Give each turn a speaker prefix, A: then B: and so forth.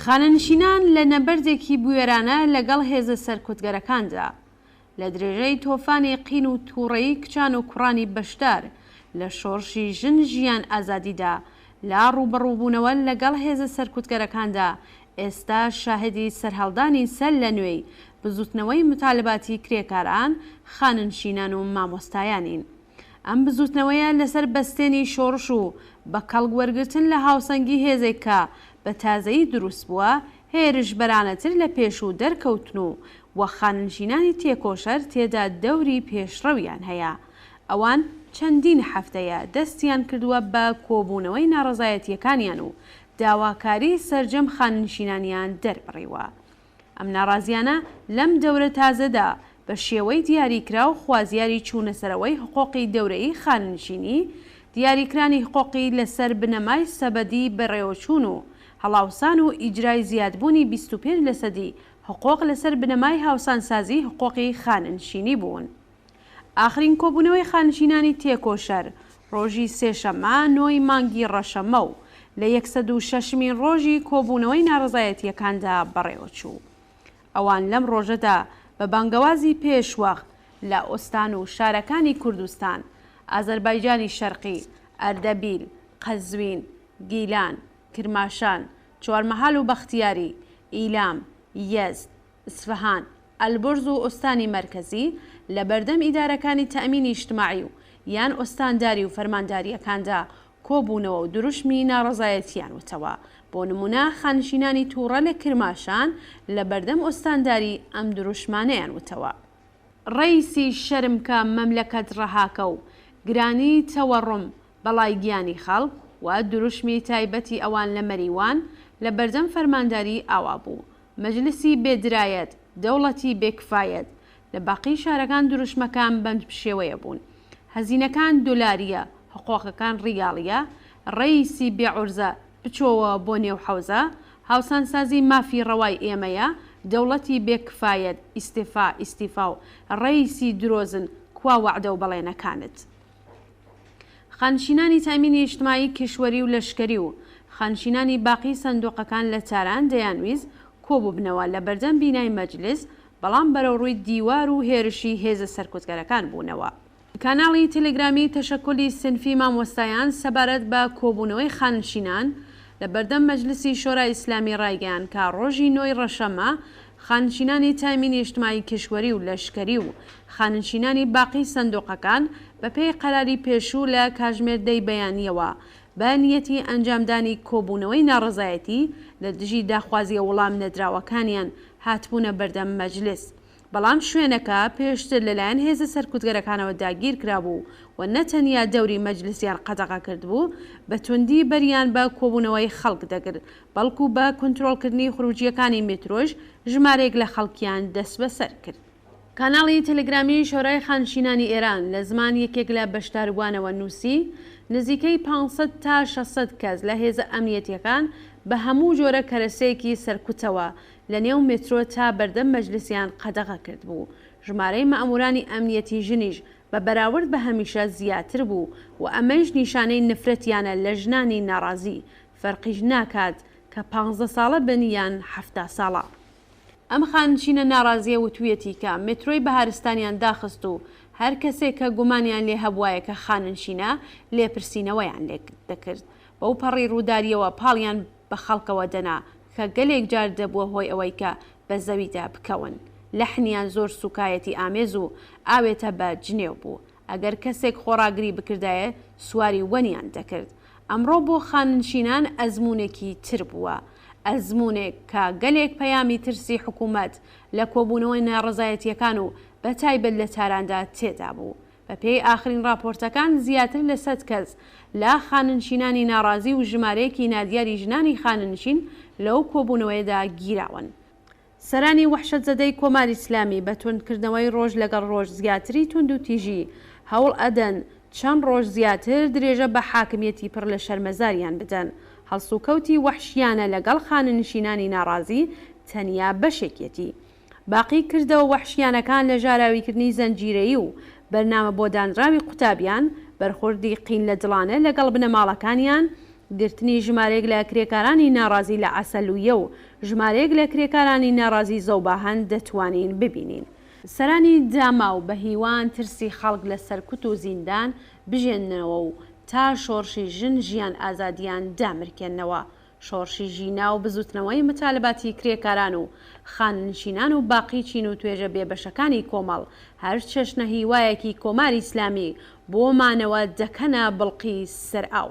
A: خانەنشینان لە نەبەردێکی بوێرانە لەگەڵ هێزە سەرکوتگەرەکاندا لە درێژەی تۆفانی قین و تووڕەیی کچان و کوڕانی بەشدار لە شۆڕشی ژن ژیان ئازادیدا لا ڕوبەڕووبوونەوە لەگەڵ هێزە سەرکوتگەرەکاندا ئێستا شاهدی سەرهەڵدانی سەر لە نوێی بزوتنەوەی متالباتی کرێکاران، خانەنشینان و مامۆستایانین. ئەم بزوتنەوەیە لەسەر بەستێنی شۆڕش و بە کەڵگوەرگرتن لە هاوسەنگی هێزێکە بە تازەیی دروست بووە، هێرش بەرانەتر لە پێش و دەرکەوتن و وە خانەنشینانی تێکۆشەر تێدا دەوری پێشڕەویان هەیە. ئەوان چەندین هەفتەیە دەستیان کردووە بە کۆبوونەوەی ناڕەزایەتیەکانیان و داواکاری سەرجەم خانەنشینانیان دەربڕیوە. ئەم ناڕازیانە لەم دەورە تازەدا بە شێوەی دیاریکرا و خوازیاری چوونەسەرەوەی حقوقی دەورەی خانەنشینی، دیاریکرانی حقوقی لەسەر بنەمای سەبەدی بەڕێوەچوون و هەڵاوسان و ئیجرای زیادبوونی 25 لە سەدی حقوق لەسەر بنەمای هاوسانسازی حقوقی خانەنشینی بوون. ئاخرین کۆبوونەوەی خانەنشینانی تێکۆشەر ڕۆژی سێشەممە 9 مانگی ڕەشەمە و لە 106مین ڕۆژی کۆبوونەوەی ناڕزایەتیەکاندا بەڕێوەچوو. ئەوان لەم ڕۆژەدا بە بانگەوازی پێشوەخت لە ئۆستان و شارەکانی کوردستان، ئازەربایجانی شەرقی، ئەردەبیل، قەزوین، گیلان، کرماشان، چوارمەهال و بەختیاری، ئیلام، یەزد، ئسفەهان، ئەلبرز و ئۆستانی مەرکەزی لە بەردەم ئیدارەکانی تەئمینی ئیجتیماعی و یان ئۆستانداری و فەرمانداریەکاندا کۆبوونەوە و دروشمی ناڕەزایەتیان وتەوە. بۆ نمونە خانشینانی تووڕە لە کرماشان لە بەردەم ئۆستانداری ئەم دروشمانەیان وتەوە. ڕئیسی شەرمکە مەملەکەت ڕەهاکە و گرانی تەوەڕم بەڵای گیانی خەڵک و دروشمی تایبەتی ئەوان لە مەریوان لە بەردەم فەرمانداری ئاوا بوو. مەجلسی بێدرایەت، دەوڵەتی بێکفایەت لە باقی شارەکان دروشمەکان بەم شێوەیە بوون. هەزینەکان دۆلاریە، حقوقەکان ڕیاڵیە، ڕئیسی بێعورزە بچۆوە بۆ نێو حەوزە، هاوسانسازی مافی ڕەوای ئێمەیە، دەوڵەتی بێکفایەت ئیستیفا و ڕئیسی درۆزن کوا وعدە و بەڵێنەکانت. خانشینانی تەئمینی ئیجتیماعی، کشوەری و لەشکری و خانشینانی باقی سندوقەکان لە چاران دەیانویست کۆبووبنەوە لە بەردەم بینای مەجلس، بەڵام بەرەوڕووی دیوار و هێرشی هێزە سەرکوتگەرەکان بوونەوە. کاناڵی تەلەگرامی تەشەکولی سنفی مامۆستایان سەبارەت بە کۆبوونەوەی خانشینان لە بەردەم مەجلسی شۆرای ئیسلامی ڕایگەیان کە ڕۆژی 9 ڕەشەممە خانشینانی تەئمینی ئیجتیماعی، کشوەری و لەشکری و خانشینانی باقی سندوقەکان بە پێی قەراری پێشوو لە کاتژمێر بەیانیەوە بە نیەتی ئەنجامدانی کۆبوونەوەی ناڕەزایەتی لە دژی داخوازیە وەڵام نەدراوەکانیان هاتبوونە بەردەم مەجلس. بەڵام شوێنەکە پێشتر لەلایەن هێزە سەرکوتگەرەکانەوە داگیر کرابوو و نەتەنیا دەوری مەجلسیان قەدەغا کردبوو، بە توندی بەریان بە کۆبوونەوەی خەڵک دەگرت، بەڵکو بە کۆنتڕۆڵکردنی خروجیەکانی مترۆژ ژمارەیەک لە خەڵکیان دەست بەسەر کرد. کاناڵی تەلەگرامی شۆرای خانشینانی ئێران لە زمان یەکێک لە بەشداربووانەوە نووسی نزیکەی 500 تا 600 کەس لە هێزە ئەمنیەتیەکان بە هەموو جۆرە کەرەسەیەکی سەرکوتەوە لە نێو مترۆ تا بەردەم مەجلسیان قەدەغا کرد بوو. ژمارەی مەئەمورانی ئەمنیەتی ژنیش بە بەراورد بە هەمیشە زیاتر بوو و ئەمەش نیشانەی نفرەتیانە لە ژنانی ناڕازی، فەرقیش ناکات کە 15 ساڵە بن یان 70 ساڵە. ئەم خانشینە ناڕازیە وتویەتی کە مترۆی بەهارستانیان داخست و هەر کەسێک کە گومانیان لێ هەبوایە کە خانشینە لێپرسینەوەیان لێ دەکرد. بەو پەڕی ڕووداریەوە پاڵیان بە خەڵکەوە دەنا کە گەلێک جار دەبووە هۆی ئەوەی کە بە زەویدا بکەون. لەحنیان زۆر سوکایەتی ئامێز و ئاوێتە بە جنێو بوو. ئەگەر کەسێک خۆڕاگری بکردایە سواری وەنیان دەکرد. ئەمڕۆ بۆ خانشینان ئەزمونێکی تر بووە، ئەزمونێک کە گەلێک پەیامی ترسی حکوومەت لە کۆبوونەوەی ناڕەزایەتیەکان و بە تایبەت لە تاراندا تێدا بوو. بە پێی ئاخرین راپۆرتەکان زیاتر لە 100 کەس لە خانشینانی ناڕازی و ژمارەیەکی نادیاری ژنانی خانشین لەو کۆبوونەوەیدا گیراون. سەرانی وەحشەتزەدەی کۆماری ئیسلامی بە توندکردنەوەی ڕۆژ لەگەڵ ڕۆژ زیاتری توند و تیژی هەوڵ ئەدەن چەند ڕۆژ زیاتر درێژە بە حاکمیەتی پڕ لە شەرمەزاریان بدەن. هەڵسوکەوتی وەحشیانە لەگەڵ خانشینانی ناڕازی تەنیا بەشێکێتی. باقی کردەوە وەحشیانەکان لە ژاراویکردنی زەنجیرەیی و بەرنامە بۆ دانراوی قوتابیان، بەرخوردی قین لە دڵانە لەگەڵ بنەماڵەکانیان، گرتنی ژمارەیەک لە کرێکارانی ناڕازی لە عەسەلویە و ژمارەیەک لە کرێکارانی ناڕازی زەوباهەن دەتوانین ببینین. سەرانی داما و بە هیوان ترسی خەڵک لە سەرکوت و زیندان بژێننەوە و تا شۆڕشی ژن ژیان ئازادیان دامرکێننەوە. شۆڕشی ژینا و بزوتنەوەی متالباتی کرێکاران و خاننشینان و باقی چین و توێژە بێبەشەکانی کۆمەڵ هەر چەشنە هیوایەکی کۆماری ئیسلامی بۆ مانەوە دەکەنە بڵقی سەرئاو.